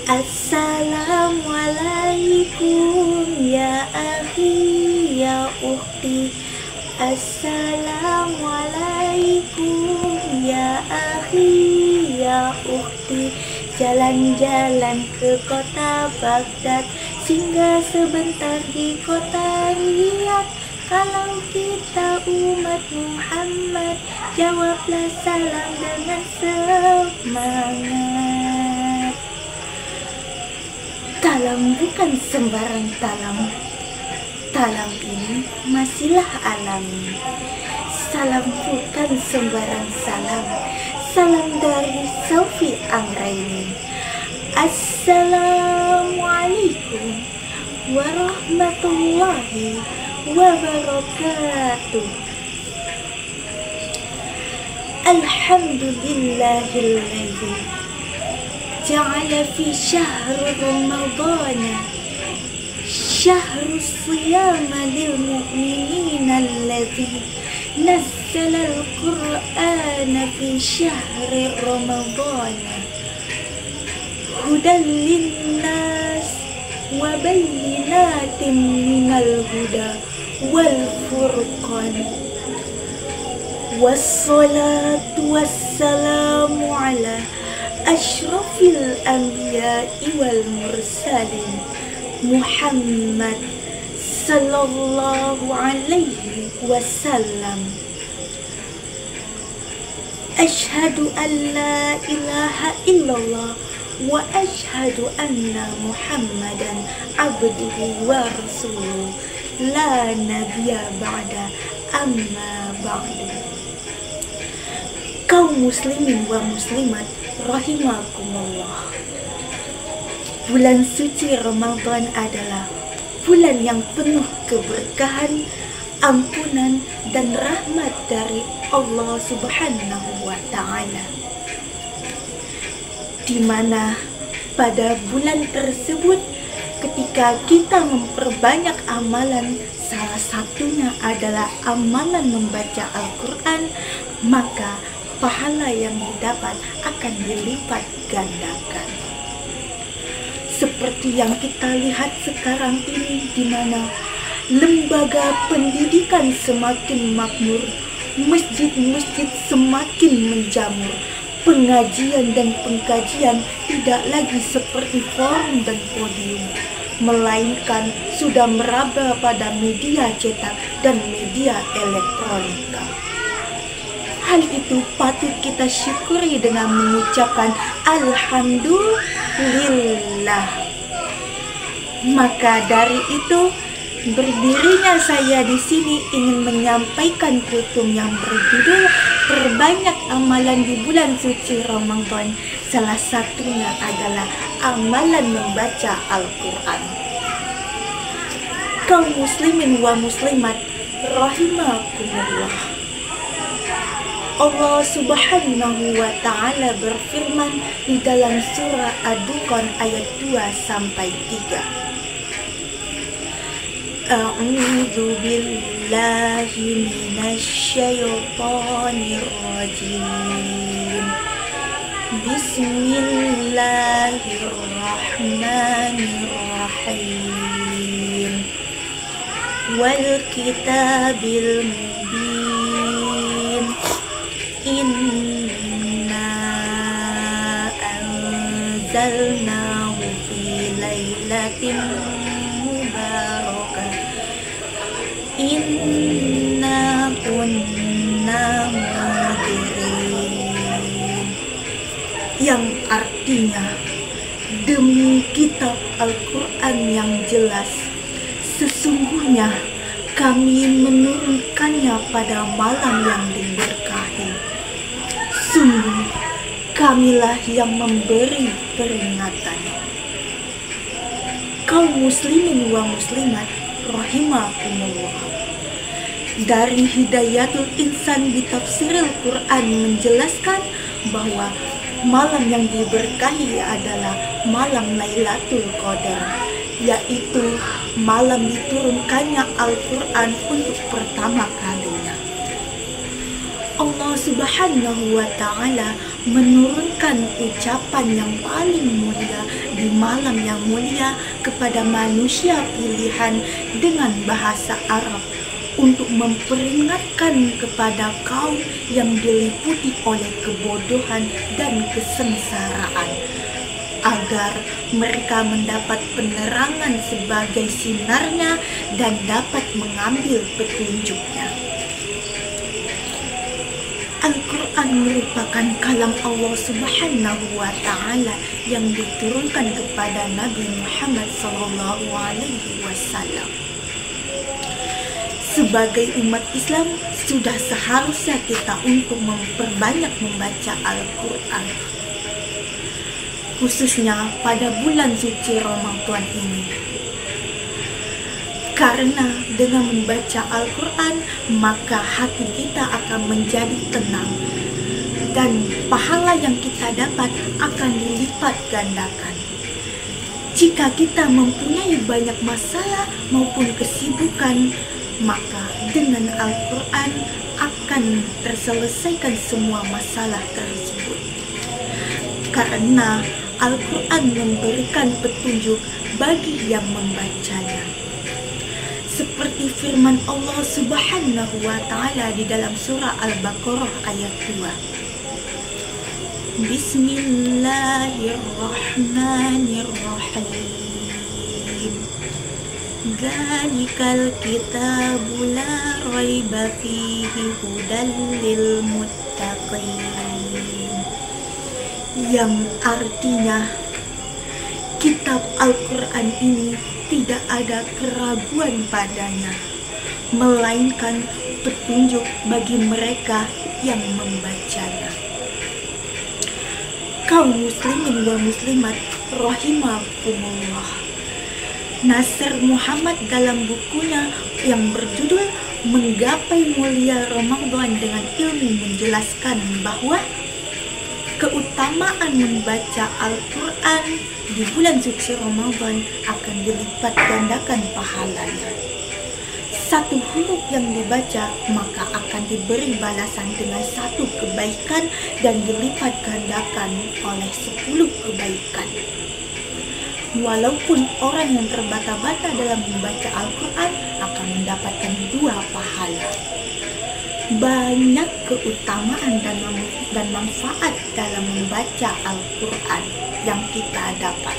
Assalamualaikum ya akhi ya ukhti. Assalamualaikum ya akhi ya ukhti. Jalan-jalan ke kota Baghdad, singgah sebentar di kota Riyadh. Kalau kita umat Muhammad, jawablah salam dengan semangat. Talam bukan sembarang talam. Talam ini masihlah alami. Salam bukan sembarang salam. Salam dari Sofi Anggraini. Assalamualaikum warahmatullahi wabarakatuh. Alhamdulillahilladzi ja'ala fi syahri ramadhana syahrus siyama lil mu'minina alladzi nazzala al-Qur'ana fi syahri ramadhana hudan linnas wa bayyinatin minal huda wal furqan. Wassalatu wassalamu ala ashrafil anbiya'i wal mursalin Muhammad sallallahu alaihi wasallam. Ashhadu an la ilaha illallah wa ashhadu anna Muhammadan abduhu wa rasuluh la nabiyya ba'da amma ba'du. Kaum muslimin wa muslimat rahimakumullah. Bulan suci Ramadan adalah bulan yang penuh keberkahan, ampunan dan rahmat dari Allah Subhanahu wa Ta'ala, di mana pada bulan tersebut ketika kita memperbanyak amalan, salah satunya adalah amalan membaca Al-Quran, maka pahala yang didapat akan dilipat gandakan. Seperti yang kita lihat sekarang ini, di mana lembaga pendidikan semakin makmur, masjid-masjid semakin menjamur, pengajian dan pengkajian tidak lagi seperti forum dan podium, melainkan sudah meraba pada media cetak dan media elektronika. Hal itu patut kita syukuri dengan mengucapkan Alhamdulillah. Maka dari itu, berdirinya saya di sini ingin menyampaikan kultum yang berjudul Perbanyak Amalan di Bulan Suci Ramadan. Salah satunya adalah amalan membaca Al-Quran. Kaum muslimin wa muslimat rahimakumullah. Allah Subhanahu wa Ta'ala berfirman di dalam surah Ad-Dukhan ayat 2-3. A'udzu billahi minasyaitonir rajim. Bismillahirrahmanirrahim. Wal kitabil mubin. Inna anzalnahu fi lailatin mubarakah. Inna kunna munzirin. Yang artinya, demi kitab Al-Quran yang jelas, sesungguhnya kami menurunkannya pada malam yang diberkahi. Sungguh, kamilah yang memberi peringatan. Kaum muslimin wa muslimat rahimakumullah. Dari Hidayatul Insan di Tafsiril Quran menjelaskan bahwa malam yang diberkahi adalah malam Lailatul Qadar, yaitu malam diturunkannya Al-Quran untuk pertama kalinya. Allah Subhanahu wa Ta'ala menurunkan ucapan yang paling mulia di malam yang mulia kepada manusia pilihan dengan bahasa Arab untuk memperingatkan kepada kaum yang diliputi oleh kebodohan dan kesengsaraan, agar mereka mendapat penerangan sebagai sinarnya dan dapat mengambil petunjuknya. Al-Quran merupakan kalam Allah Subhanahu wa Ta'ala yang diturunkan kepada Nabi Muhammad SAW. Sebagai umat Islam, sudah seharusnya kita untuk memperbanyak membaca Al-Quran, khususnya pada bulan suci Ramadan ini. Karena dengan membaca Al-Quran, maka hati kita akan menjadi tenang, dan pahala yang kita dapat akan dilipat gandakan. Jika kita mempunyai banyak masalah maupun kesibukan, maka dengan Al-Quran akan terselesaikan semua masalah tersebut. Karena Al-Quran memberikan petunjuk bagi yang membacanya. Seperti firman Allah Subhanahu wa Ta'ala di dalam surah Al-Baqarah ayat 2. Bismillahirrahmanirrahim. Dzalikal kitabu la raiba fihi hudal lil muttaqin. Yang artinya, kitab Al-Quran ini tidak ada keraguan padanya, melainkan petunjuk bagi mereka yang membacanya. Kaum muslimin wa muslimat rahimakumullah, Nasir Muhammad dalam bukunya yang berjudul Menggapai Mulia Ramadan dengan Ilmu menjelaskan bahwa keutamaan membaca Al-Quran di bulan suci Ramadan akan dilipat gandakan pahalanya. Satu huruf yang dibaca maka akan diberi balasan dengan satu kebaikan dan dilipat gandakan oleh 10 kebaikan. Walaupun orang yang terbata-bata dalam membaca Al-Quran akan mendapatkan 2 pahala. Banyak keutamaan dan manfaat dalam membaca Al-Quran yang kita dapat.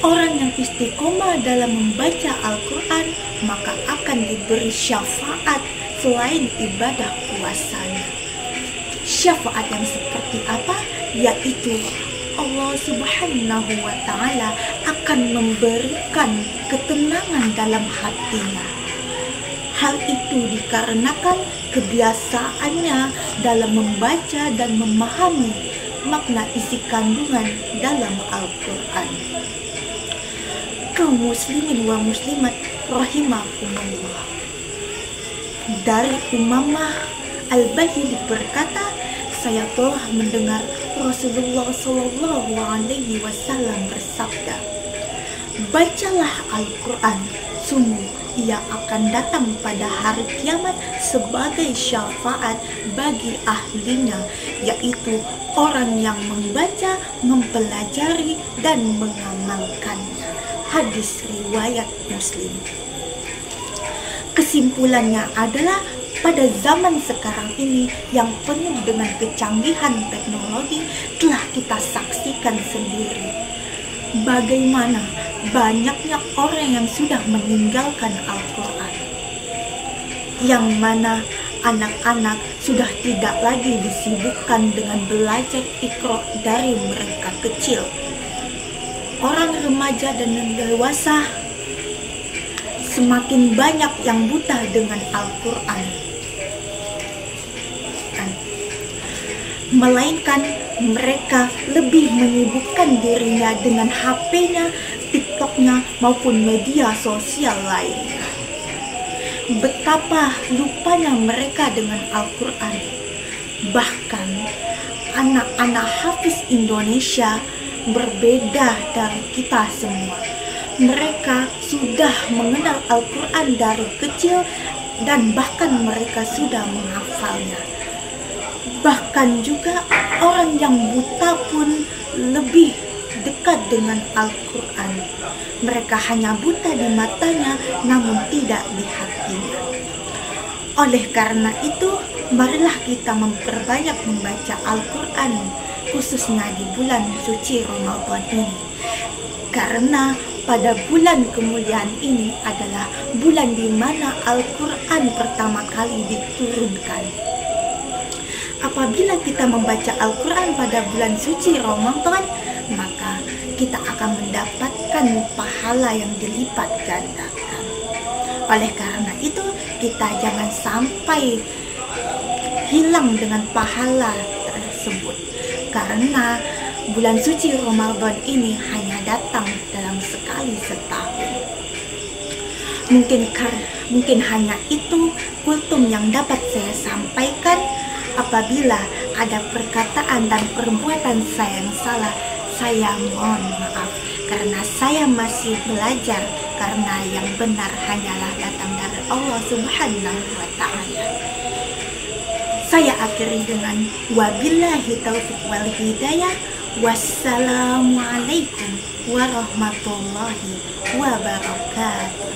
Orang yang istiqomah dalam membaca Al-Quran maka akan diberi syafaat selain ibadah puasanya. Syafaat yang seperti apa? Yaitu Allah Subhanahu wa Ta'ala akan memberikan ketenangan dalam hatinya. Hal itu dikarenakan kebiasaannya dalam membaca dan memahami makna isi kandungan dalam Al-Quran. Kaum muslimin wa muslimat rahimakumullah. Dari Umamah Al-Bahili berkata, saya telah mendengar Rasulullah Shallallahu Alaihi Wasallam bersabda, bacalah Al-Quran, sungguh ia akan datang pada hari kiamat sebagai syafaat bagi ahlinya, yaitu orang yang membaca, mempelajari, dan mengamalkannya. Hadis riwayat Muslim. Kesimpulannya adalah pada zaman sekarang ini yang penuh dengan kecanggihan teknologi, telah kita saksikan sendiri bagaimana banyaknya orang yang sudah meninggalkan Al-Quran, yang mana anak-anak sudah tidak lagi disibukkan dengan belajar Iqra dari mereka kecil. Orang remaja dan dewasa semakin banyak yang buta dengan Al-Quran, melainkan mereka lebih menyibukkan dirinya dengan HP-nya, TikTok-nya, maupun media sosial lainnya. Betapa lupanya mereka dengan Al-Quran. Bahkan anak-anak hafiz Indonesia berbeda dari kita semua. Mereka sudah mengenal Al-Quran dari kecil dan bahkan mereka sudah menghafalnya. Bahkan juga orang yang buta pun lebih dekat dengan Al-Quran. Mereka hanya buta di matanya, namun tidak di hatinya. Oleh karena itu, marilah kita memperbanyak membaca Al-Quran, khususnya di bulan suci Ramadan ini. Karena pada bulan kemuliaan ini adalah bulan di mana Al-Quran pertama kali diturunkan. Apabila kita membaca Al-Quran pada bulan suci Ramadan, maka kita akan mendapatkan pahala yang dilipat gandakan. Oleh karena itu, kita jangan sampai hilang dengan pahala tersebut. Karena bulan suci Ramadan ini hanya datang dalam sekali setahun. Mungkin hanya itu kultum yang dapat saya sampaikan. Apabila ada perkataan dan perbuatan saya yang salah, saya mohon maaf, karena saya masih belajar, karena yang benar hanyalah datang dari Allah Subhanahu wa Ta'ala. Saya akhiri dengan wabillahi taufiq wal hidayah. Wassalamualaikum warahmatullahi wabarakatuh.